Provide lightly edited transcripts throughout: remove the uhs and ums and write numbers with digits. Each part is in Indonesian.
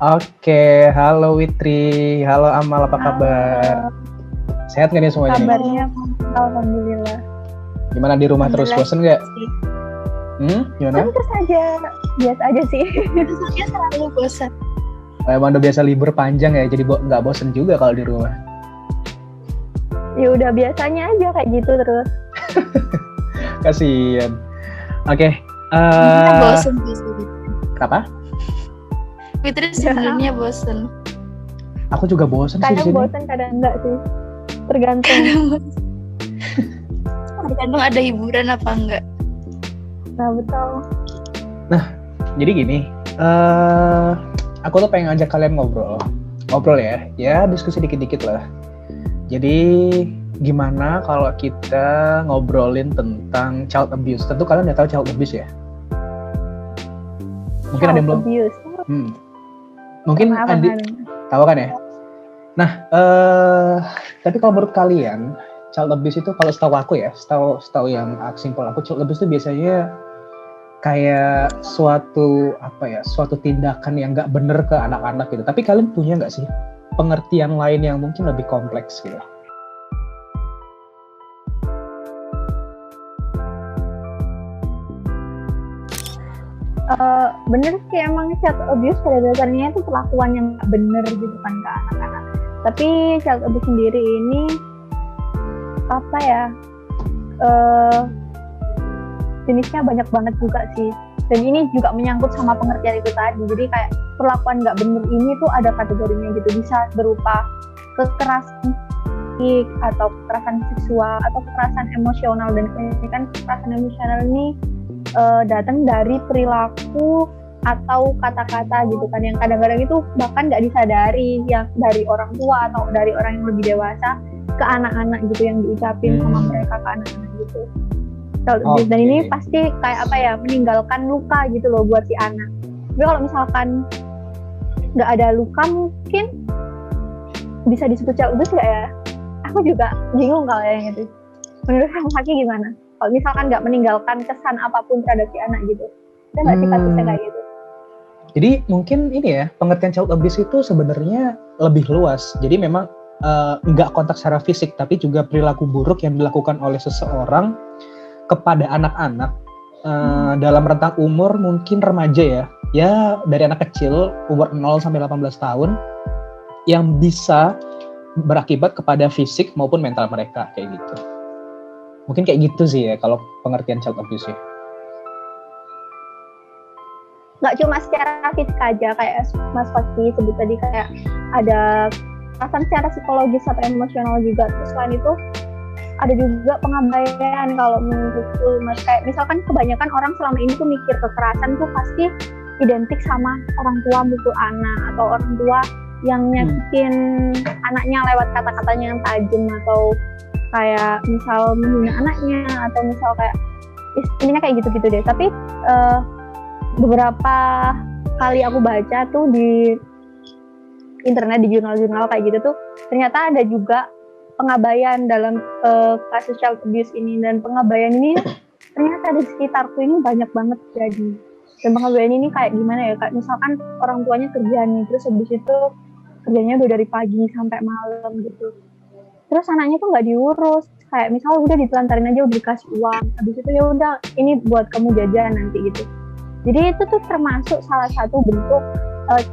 Oke, halo Witri, halo Amal, apa kabar? Halo, Sehat nggak nih semuanya nih? kabarnya alhamdulillah. Gimana di rumah terus, Alhamdulillah bosen nggak? sih. Gimana? Tentu saja, biasa aja sih. Biasanya selalu bosan. Emang udah biasa libur panjang ya, jadi nggak bosen juga kalau di rumah. Ya udah biasanya aja kayak gitu terus. Kasian. Oke, Sebenarnya bosan sih sebenarnya. kenapa? Fitri sebenarnya bosan. Aku juga bosen sih di Kadang sini. bosan, kadang enggak sih. Tergantung. Tergantung ada hiburan apa enggak. Nah betul. Jadi gini, aku tuh pengen ngajak kalian ngobrol ya diskusi dikit-dikit lah. Jadi gimana kalau kita ngobrolin tentang child abuse? Tentu kalian udah tahu child abuse ya. Mungkin ada yang belum. Abuse. Mungkin Apa tahu kan ya. Nah, tapi kalau menurut kalian child abuse itu kalau setahu aku ya, setahu yang simpel aku, child abuse itu biasanya kayak suatu tindakan yang nggak bener ke anak-anak gitu. Tapi kalian punya nggak sih pengertian lain yang mungkin lebih kompleks gitu? Bener sih emang child abuse pada dasarnya itu perlakuan yang nggak bener gitu kan ke anak-anak. Tapi child abuse sendiri ini apa ya? Jenisnya banyak banget juga sih. Dan ini juga menyangkut sama pengertian itu tadi. Jadi kayak perlakuan nggak bener ini tuh ada kategorinya gitu. Bisa berupa kekerasan fisik atau kekerasan seksual atau kekerasan emosional. Dan kan kekerasan emosional ini datang dari perilaku atau kata-kata gitu kan yang kadang-kadang itu bahkan nggak disadari yang dari orang tua atau dari orang yang lebih dewasa ke anak-anak gitu yang diucapin sama mereka ke anak-anak gitu. Dan ini pasti kayak apa ya, meninggalkan luka gitu loh buat si anak. Tapi kalau misalkan nggak ada luka mungkin bisa disebut child abuse nggak ya? Aku juga bingung kalau yang itu. Menurut kamu Haki gimana? Kalau misalkan nggak meninggalkan kesan apapun terhadap si anak gitu, ada nggak sih kasusnya kayak gitu? Jadi mungkin ini ya, pengertian child abuse itu sebenarnya lebih luas. Jadi memang nggak kontak secara fisik, tapi juga perilaku buruk yang dilakukan oleh seseorang kepada anak-anak dalam rentang umur mungkin remaja ya dari anak kecil umur 0 sampai 18 tahun yang bisa berakibat kepada fisik maupun mental mereka kayak gitu. Mungkin kayak gitu sih ya kalau pengertian child abuse ya. Nggak cuma secara fisik aja kayak Mas Faki sebut tadi, kayak ada perasaan secara psikologis atau emosional juga. Terus selain itu ada juga pengabaian kalau menurutku Mas, kayak misalkan kebanyakan orang selama ini tuh mikir kekerasan tuh pasti identik sama orang tua mukul anak atau orang tua yang nyakitin anaknya lewat kata-katanya yang tajam atau kayak misal menghina anaknya atau misal kayak intinya kayak gitu-gitu deh. Tapi beberapa kali aku baca tuh di internet, di jurnal-jurnal kayak gitu tuh ternyata ada juga pengabaian dalam kasus child abuse ini. Dan pengabaian ini ternyata di sekitarku ini banyak banget jadi. Dan pengabaian ini kayak gimana ya, kayak misalkan orang tuanya kerja nih, terus habis itu kerjanya udah dari pagi sampai malam gitu, terus anaknya tuh nggak diurus, kayak misal udah ditelantarin aja, udah dikasih uang, habis itu ya udah ini buat kamu jajan nanti gitu. Jadi itu tuh termasuk salah satu bentuk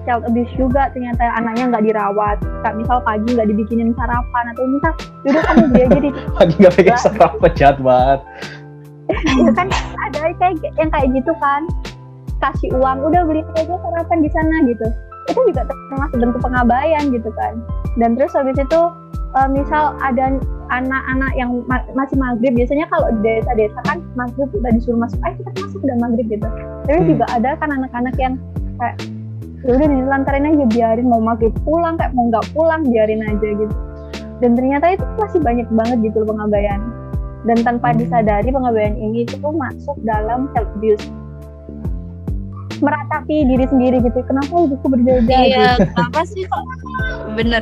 child abuse juga. Ternyata anaknya nggak dirawat, kayak misal pagi nggak dibikinin sarapan atau misal udah kamu beli aja di Pagi nggak bikin sarapan, jahat banget. ya kan ada kayak yang kayak gitu kan, kasih uang udah beli aja sarapan di sana gitu. Itu juga termasuk bentuk pengabaian gitu kan. Dan terus habis itu misal ada anak-anak yang masih maghrib, biasanya kalau di desa-desa kan maghrib udah disuruh masuk, kita masuk udah maghrib gitu. Tapi juga ada kan anak-anak yang kayak ya udah dilantarin aja, biarin mau maghrib pulang, kayak mau nggak pulang biarin aja gitu. Dan ternyata itu masih banyak banget gitu pengabaian. Dan tanpa disadari pengabaian ini itu masuk dalam child abuse. Meratapi diri sendiri gitu, kenapa hidupku berbeda Iya, gitu. kenapa sih kok? Bener.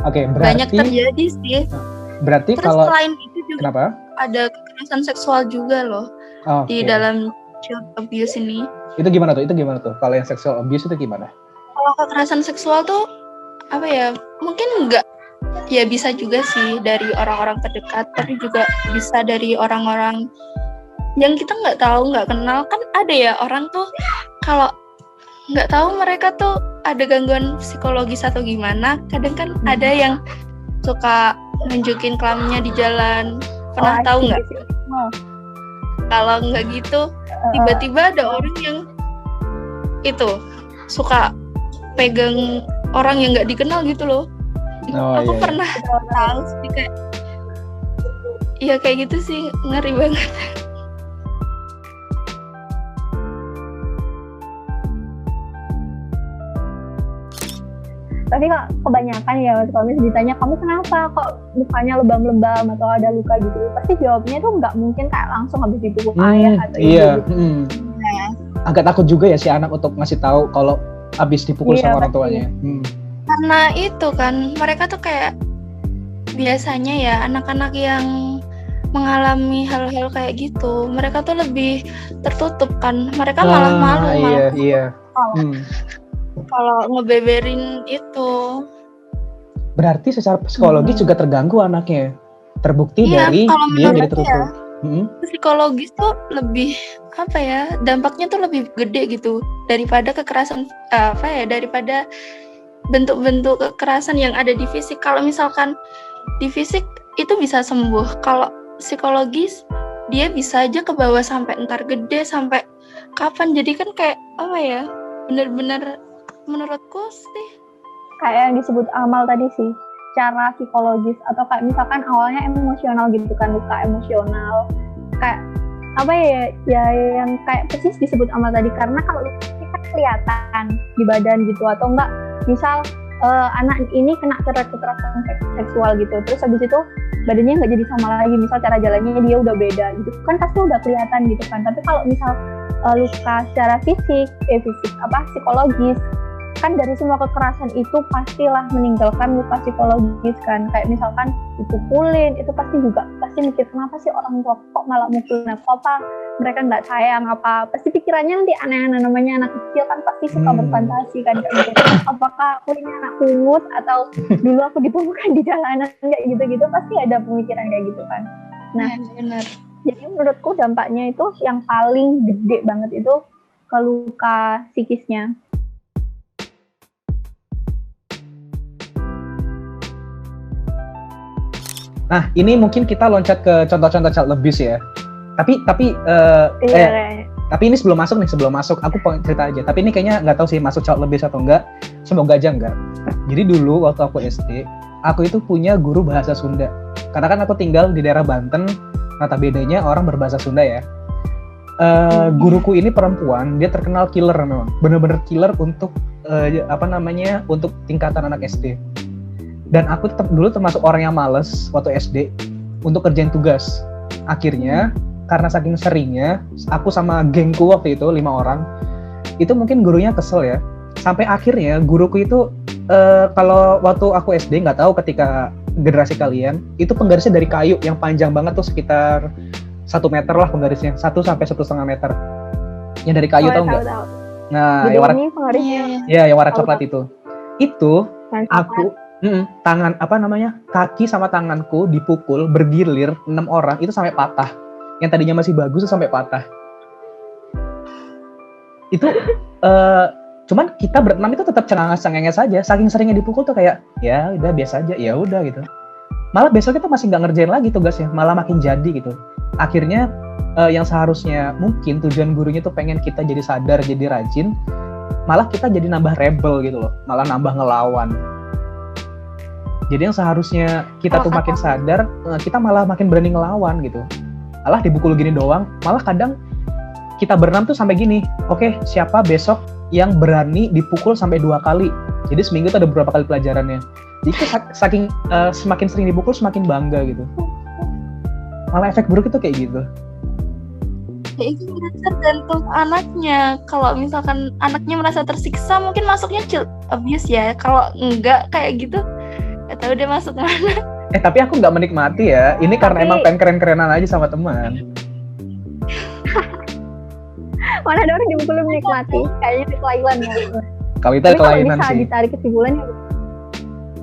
Oke, Banyak berarti terjadi sih. berarti Terus kalau selain itu juga kenapa? ada kekerasan seksual juga loh di dalam child abuse ini. Itu gimana tuh? Kalau yang sexual abuse itu gimana? Kalau kekerasan seksual tuh apa ya? Mungkin enggak, ya bisa juga sih dari orang-orang terdekat, tapi juga bisa dari orang-orang yang kita nggak tahu, nggak kenal. Kan ada ya orang tuh kalau nggak tahu mereka tuh ada gangguan psikologis atau gimana. Kadang kan ada yang suka nunjukin kelaminnya di jalan. Pernah tahu nggak? Kalau nggak gitu, tiba-tiba ada orang yang itu suka pegang orang yang nggak dikenal gitu loh. Aku pernah tahu sih kayak, iya kayak gitu sih, ngeri banget. Tapi kok kebanyakan ya kalau misalnya ditanya kamu kenapa kok mukanya lebam-lebam atau ada luka gitu, pasti jawabnya tuh nggak mungkin kayak langsung habis dipukul ayah atau ibu gitu. Agak takut juga ya si anak untuk ngasih tahu kalau habis dipukul sama orang tuanya. Karena itu kan mereka tuh kayak biasanya ya anak-anak yang mengalami hal-hal kayak gitu, mereka tuh lebih tertutup kan, mereka malah malu kalau ngebeberin itu. Berarti secara psikologis juga terganggu anaknya, terbukti dari dia jadi tertutup. Psikologis tuh lebih apa ya, dampaknya tuh lebih gede gitu daripada kekerasan daripada bentuk-bentuk kekerasan yang ada di fisik. Kalau misalkan di fisik itu bisa sembuh, kalau psikologis dia bisa aja ke bawah sampai entar gede sampai kapan. Jadi kan kayak apa ya, benar-benar menurutku sih kayak yang disebut amal tadi sih, cara psikologis atau kayak misalkan awalnya emosional gitu kan, luka emosional kayak apa ya yang kayak persis disebut amal tadi. Karena kalau luka ini kan kelihatan di badan gitu, atau enggak misal anak ini kena kekerasan seksual gitu, terus habis itu badannya nggak jadi sama lagi, misal cara jalannya dia udah beda gitu kan, pasti udah kelihatan gitu kan. Tapi kalau misal luka secara psikologis kan, dari semua kekerasan itu pastilah meninggalkan luka psikologis kan. Kayak misalkan dipukulin, itu pasti mikir kenapa sih orang tua kok malah mukulin aku, apa mereka nggak sayang apa, pasti pikirannya nanti aneh-aneh. Namanya anak kecil kan pasti suka berfantasi kan, kayak apakah aku ini anak pungut atau dulu aku ditemukan di jalanan, kayak gitu-gitu pasti ada pemikiran kayak gitu kan. Nah benar. Jadi menurutku dampaknya itu yang paling gede banget itu ke luka psikisnya. Nah, ini mungkin kita loncat ke contoh-contoh child abuse ya. Tapi ini sebelum masuk aku pengen cerita aja. Tapi ini kayaknya nggak tahu sih masuk child abuse atau enggak. Semoga aja enggak. Jadi dulu waktu aku SD, aku itu punya guru bahasa Sunda. Karena kan aku tinggal di daerah Banten, notabene-nya orang berbahasa Sunda ya. Guruku ini perempuan, dia terkenal killer memang. Bener-bener killer untuk untuk tingkatan anak SD. Dan aku dulu termasuk orang yang males waktu SD untuk kerjain tugas. Akhirnya karena saking seringnya, aku sama gengku waktu itu 5 orang, itu mungkin gurunya kesel ya. Sampai akhirnya guruku itu kalau waktu aku SD, nggak tahu ketika generasi kalian, itu penggarisnya dari kayu yang panjang banget tuh, sekitar 1 meter lah penggarisnya, 1 sampai 1,5 meter. Yang dari kayu, tahu nggak? Nah, yang warna coklat itu. Itu aku kaki sama tanganku dipukul bergilir 6 orang itu sampai patah. Yang tadinya masih bagus itu sampai patah. Itu cuman kita berenam itu tetap cengenges saja. Saking seringnya dipukul tuh kayak ya udah biasa aja, ya udah gitu. Malah besok kita masih nggak ngerjain lagi tugasnya, malah makin jadi gitu. Akhirnya yang seharusnya mungkin tujuan gurunya tuh pengen kita jadi sadar, jadi rajin, malah kita jadi nambah rebel gitu loh, malah nambah ngelawan. Jadi yang seharusnya kita tuh makin sadar, kita malah makin berani ngelawan gitu. Malah dipukul gini doang, malah kadang kita berenam tuh sampai gini, oke, siapa besok yang berani dipukul sampai 2 kali. Jadi seminggu tuh ada beberapa kali pelajarannya. Jadi saking semakin sering dipukul semakin bangga gitu. Malah efek buruk itu kayak gitu. Ya itu tergantung anaknya. Kalau misalkan anaknya merasa tersiksa, mungkin masuknya child abuse ya. Kalau enggak kayak gitu, gak tahu dia masuk mana. Tapi aku nggak menikmati ya. Ini karena emang pengen keren-kerenan aja sama teman. Mana ada orang dipukulin menikmati, kayaknya di Thailand ya. Kalau itu Tapi kalau kelainan bisa sih. ditarik kesimpulannya,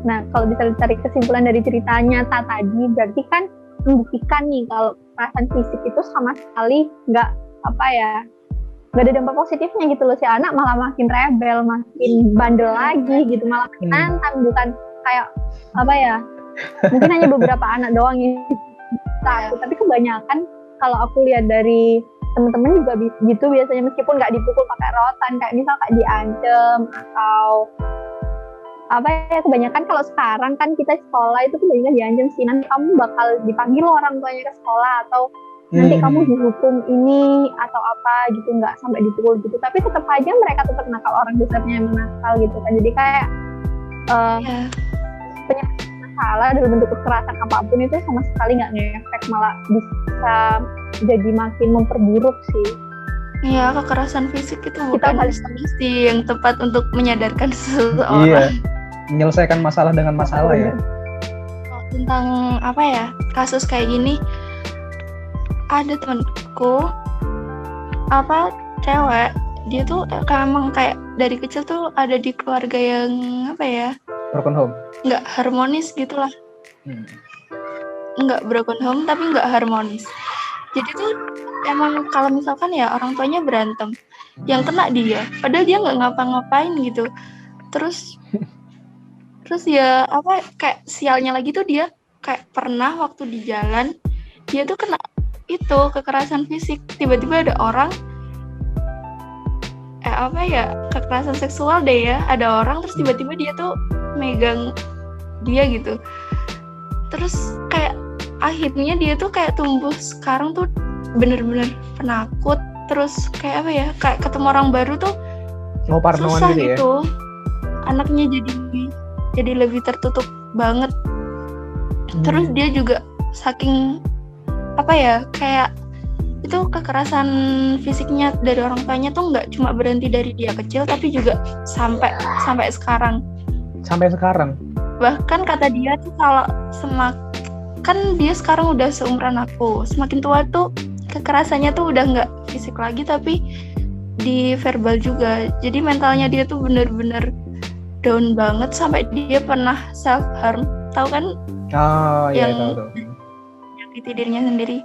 nah kalau bisa ditarik kesimpulan dari cerita nyata tadi, berarti kan membuktikan nih kalau kekerasan fisik itu sama sekali nggak ada dampak positifnya gitu loh. Si anak malah makin rebel, makin bandel lagi gitu, malah nantang, bukan kayak mungkin hanya beberapa anak doang yang takut, tapi kebanyakan kalau aku lihat dari teman-teman juga gitu biasanya, meskipun nggak dipukul pakai rotan, kayak misal kayak diancam atau kebanyakan kalau sekarang kan kita sekolah itu kebanyakan diancam sih, nanti kamu bakal dipanggil orang tuanya ke sekolah, atau nanti kamu dihukum ini atau apa gitu, nggak sampai dipukul gitu, tapi tetap aja mereka tetap nakal, orang besarnya yang nakal gitu kan. Jadi kayak masalah dalam bentuk kekerasan apapun itu sama sekali nggak ngefek, malah bisa jadi makin memperburuk sih. Iya, kekerasan fisik itu bukan solusi yang tepat untuk menyadarkan seseorang. Iya, menyelesaikan masalah dengan masalah ya. Tentang kasus kayak gini, ada temanku cewek, dia tuh emang kayak dari kecil tuh ada di keluarga yang broken home, nggak harmonis gitulah. Nggak broken home tapi nggak harmonis. Jadi tuh emang kalau misalkan ya orang tuanya berantem, yang kena dia, padahal dia nggak ngapa-ngapain gitu. Terus ya kayak sialnya lagi tuh, dia kayak pernah waktu di jalan dia tuh kena itu kekerasan fisik. Tiba-tiba ada orang kekerasan seksual deh ya, ada orang terus tiba-tiba dia tuh megang dia gitu. Terus kayak akhirnya dia tuh kayak tumbuh sekarang tuh bener-bener penakut, terus kayak kayak ketemu orang baru tuh susah gitu ya? Anaknya jadi lebih tertutup banget. Terus dia juga saking kayak itu kekerasan fisiknya dari orang tuanya tuh nggak cuma berhenti dari dia kecil, tapi juga sampai sekarang. Sampai sekarang. Bahkan kata dia tuh kalau kan dia sekarang udah seumuran aku, semakin tua tuh kekerasannya tuh udah nggak fisik lagi tapi di verbal juga. Jadi mentalnya dia tuh bener-bener down banget, sampai dia pernah self harm, tahu kan? Oh iya, yang tahu. Nyakiti dirinya sendiri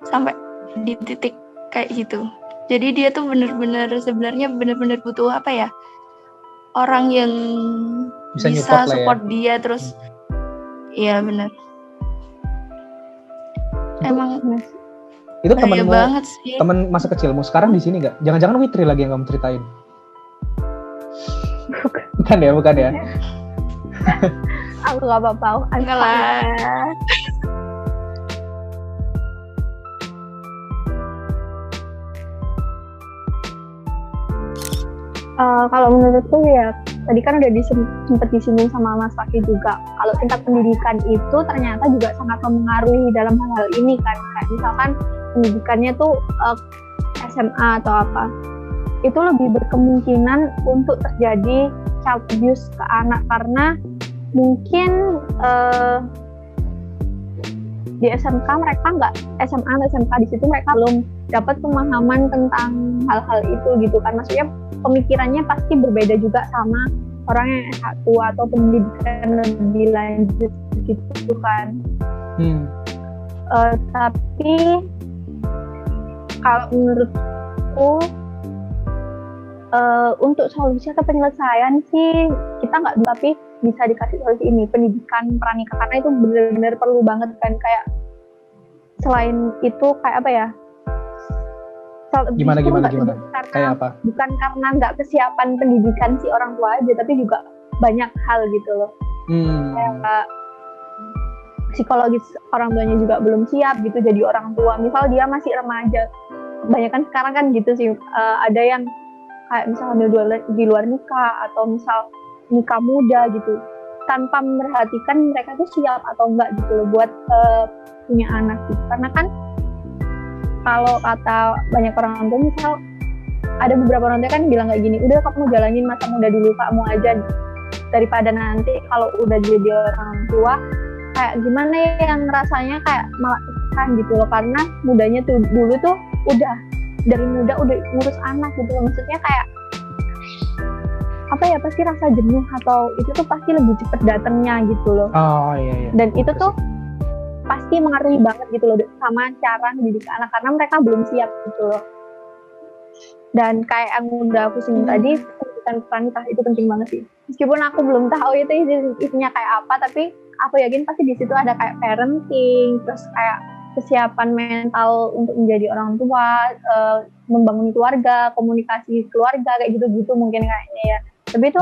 sampai di titik kayak gitu. Jadi dia tuh sebenarnya bener-bener butuh orang yang bisa support dia terus. Iya benar. Emang itu temenmu banget sih. Temen masa kecilmu sekarang di sini nggak? Jangan-jangan Witri lagi yang kamu ceritain? Bukan ya? Aku nggak apa-apa. Enggak lah. Kalau menurutku ya, tadi kan udah sempat disinggung sama Mas Fakih juga. Kalau tingkat pendidikan itu ternyata juga sangat mempengaruhi dalam hal ini kan. Kayak misalkan pendidikannya tuh SMA atau apa, itu lebih berkemungkinan untuk terjadi child abuse ke anak, karena mungkin di SMK mereka SMA atau SMK di situ mereka belum dapat pemahaman tentang hal-hal itu gitu kan. Maksudnya pemikirannya pasti berbeda juga sama orang yang S1 atau pendidikan lebih lanjut gitu kan. Tapi kalau menurutku untuk solusi atau penyelesaian sih kita nggak, tapi bisa dikasih solusi ini, pendidikan pranikah, karena itu benar-benar perlu banget kan. Kayak selain itu kayak Gimana? Kayak apa? Bukan karena nggak kesiapan pendidikan si orang tua aja, tapi juga banyak hal gitu loh. Kayak psikologis orang tuanya juga belum siap gitu jadi orang tua. Misal dia masih remaja, kebanyakan sekarang kan gitu sih, ada yang kayak misal hamil di luar nikah atau misal nikah muda gitu, tanpa memperhatikan mereka tuh siap atau enggak gitu loh buat punya anak gitu. Karena kan kalau kata banyak orang tua, misal ada beberapa orang tua kan bilang kayak gini, udah kamu jalanin masa muda dulu kamu aja, daripada nanti kalau udah jadi orang tua kayak gimana yang rasanya kayak malah kan gitu loh. Karena mudanya tuh dulu tuh udah dari muda udah ngurus anak gitu loh. Maksudnya kayak apa ya, pasti rasa jenuh atau itu tuh pasti lebih cepet datangnya gitu loh. Oh iya. Dan itu tuh pasti mengaruhi banget gitu loh sama cara mendidik anak karena mereka belum siap gitu loh. Dan kayak yang udah aku singgung tadi, pendidikan pranikah itu penting banget sih. Meskipun aku belum tahu itu isinya kayak apa, tapi aku yakin pasti di situ ada kayak parenting, terus kayak kesiapan mental untuk menjadi orang tua, membangun keluarga, komunikasi keluarga kayak gitu-gitu mungkin kayaknya ya. Tapi itu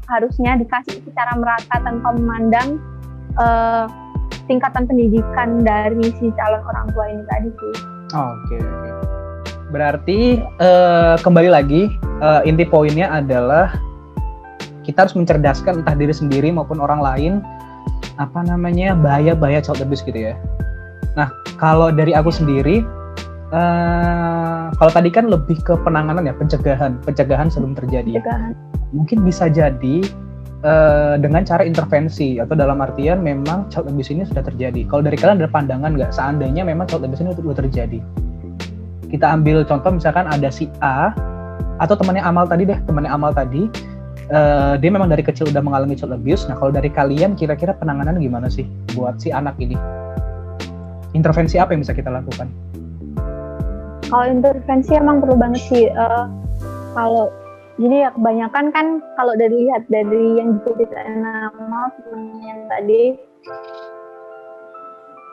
harusnya dikasih secara merata tanpa memandang tingkatan pendidikan dari si calon orang tua ini tadi sih. Oke. Berarti kembali lagi inti poinnya adalah kita harus mencerdaskan entah diri sendiri maupun orang lain bahaya-bahaya child abuse gitu ya. Nah, kalau dari aku sendiri, kalau tadi kan lebih ke penanganan ya, pencegahan sebelum terjadi. Mungkin bisa jadi dengan cara intervensi atau dalam artian memang child abuse ini sudah terjadi. Kalau dari kalian ada pandangan nggak seandainya memang child abuse ini sudah terjadi? Kita ambil contoh misalkan ada si A atau temannya Amal tadi, dia memang dari kecil udah mengalami child abuse. Nah, kalau dari kalian kira-kira penanganan gimana sih buat si anak ini? Intervensi apa yang bisa kita lakukan? Kalau intervensi emang perlu banget sih. Kalau jadi ya kebanyakan kan kalau lihat dari yang diceritain Amal yang tadi,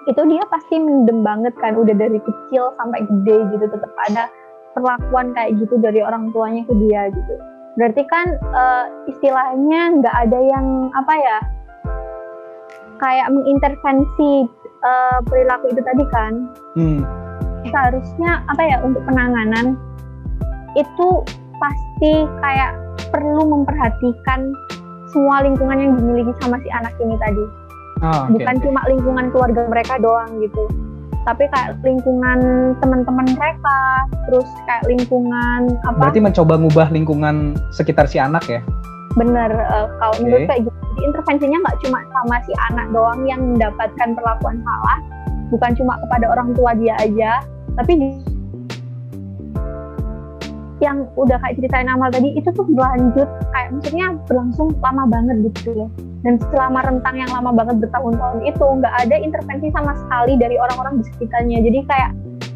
itu dia pasti mendem banget kan, udah dari kecil sampai gede gitu tetap ada perlakuan kayak gitu dari orang tuanya ke dia gitu. Berarti kan istilahnya nggak ada yang kayak mengintervensi perilaku itu tadi kan. Seharusnya untuk penanganan itu pasti kayak perlu memperhatikan semua lingkungan yang dimiliki sama si anak ini tadi. Bukan cuma lingkungan keluarga mereka doang gitu, tapi kayak lingkungan teman-teman mereka, terus kayak lingkungan Berarti mencoba ngubah lingkungan sekitar si anak ya? Bener, kalau menurut kayak gitu. Jadi intervensinya nggak cuma sama si anak doang yang mendapatkan perlakuan salah, bukan cuma kepada orang tua dia aja, tapi yang udah kayak ceritain Amal tadi itu tuh berlanjut, kayak maksudnya berlangsung lama banget gitu loh. Dan selama rentang yang lama banget bertahun-tahun itu nggak ada intervensi sama sekali dari orang-orang di sekitarnya. Jadi kayak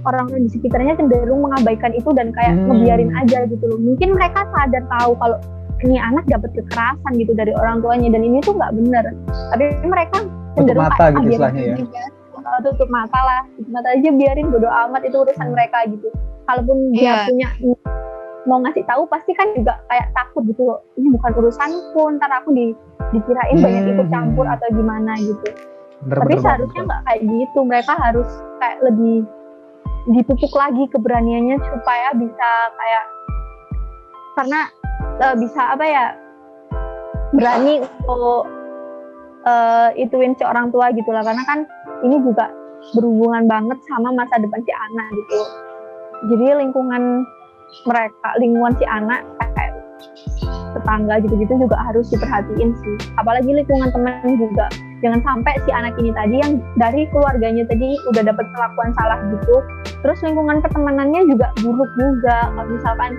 orang-orang di sekitarnya cenderung mengabaikan itu dan kayak ngebiarin aja gitu loh. Mungkin mereka sadar tahu kalau ini anak dapat kekerasan gitu dari orang tuanya dan ini tuh nggak benar. Tapi mereka cenderung tutup mata gitu istilahnya ya. Tutup mata aja, biarin, bodo amat, itu urusan mereka gitu. Kalaupun dia punya mau ngasih tahu pasti kan juga kayak takut gitu loh, ini bukan urusanku, ntar aku dikirain banyak ikut campur atau gimana gitu. Tapi seharusnya nggak kayak gitu, mereka harus kayak lebih dipupuk lagi keberaniannya supaya bisa kayak, karena bisa berani untuk ituin si orang tua gitu lah, karena kan ini juga berhubungan banget sama masa depan si anak gitu. Jadi lingkungan si anak kayak tetangga gitu-gitu juga harus diperhatiin sih. Apalagi lingkungan teman juga. Jangan sampai si anak ini tadi yang dari keluarganya tadi udah dapat perlakuan salah gitu, terus lingkungan pertemanannya juga buruk juga. Kalau misalkan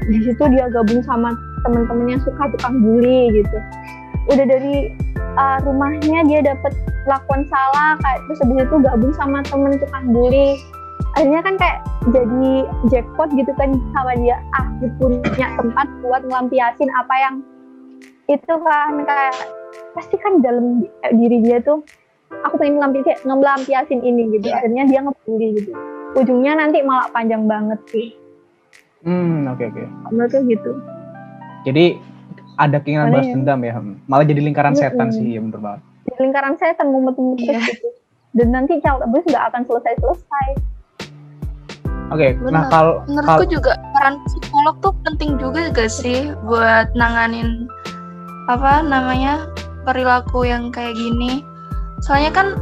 di situ dia gabung sama teman-teman yang suka tukang bully gitu. Udah dari rumahnya dia dapat perlakuan salah, kayak terus habis itu gabung sama teman tukang bully. Akhirnya kan kayak jadi jackpot gitu kan sama dia, punya tempat buat ngelampiasin apa yang itu kan, kayak pasti kan dalam diri dia tuh aku pengen ngelampiasin ini gitu. Akhirnya dia ngebully gitu, ujungnya nanti malah panjang banget sih. Oke. Menurutku gitu. Jadi ada keinginan balas dendam ya, malah jadi lingkaran setan sih ya, bener banget. Jadi lingkaran setan mumet-mumet gitu. Dan nanti child abuse nggak akan selesai. Oke, nah kalau menurutku juga peran psikolog tuh penting juga gak sih buat nanganin perilaku yang kayak gini. Soalnya kan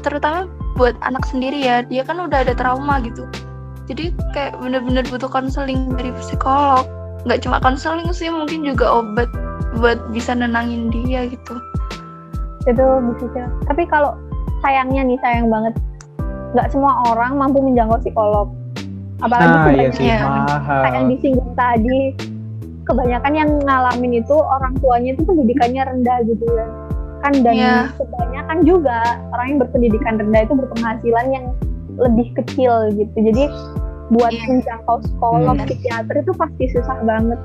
terutama buat anak sendiri ya, dia kan udah ada trauma gitu. Jadi kayak bener-bener butuh konseling dari psikolog. Nggak cuma konseling sih, mungkin juga obat buat bisa nenangin dia gitu. Itu bisa. Tapi kalau sayang banget, nggak semua orang mampu menjangkau psikolog. Apalagi kayak yang disinggung tadi, kebanyakan yang ngalamin itu orang tuanya itu pendidikannya rendah gitu kan, dan Iya. kebanyakan juga orang yang berpendidikan rendah itu berpenghasilan yang lebih kecil gitu. Jadi buat Iya. menjangkau psikolog, Hmm. psikiater itu pasti susah banget.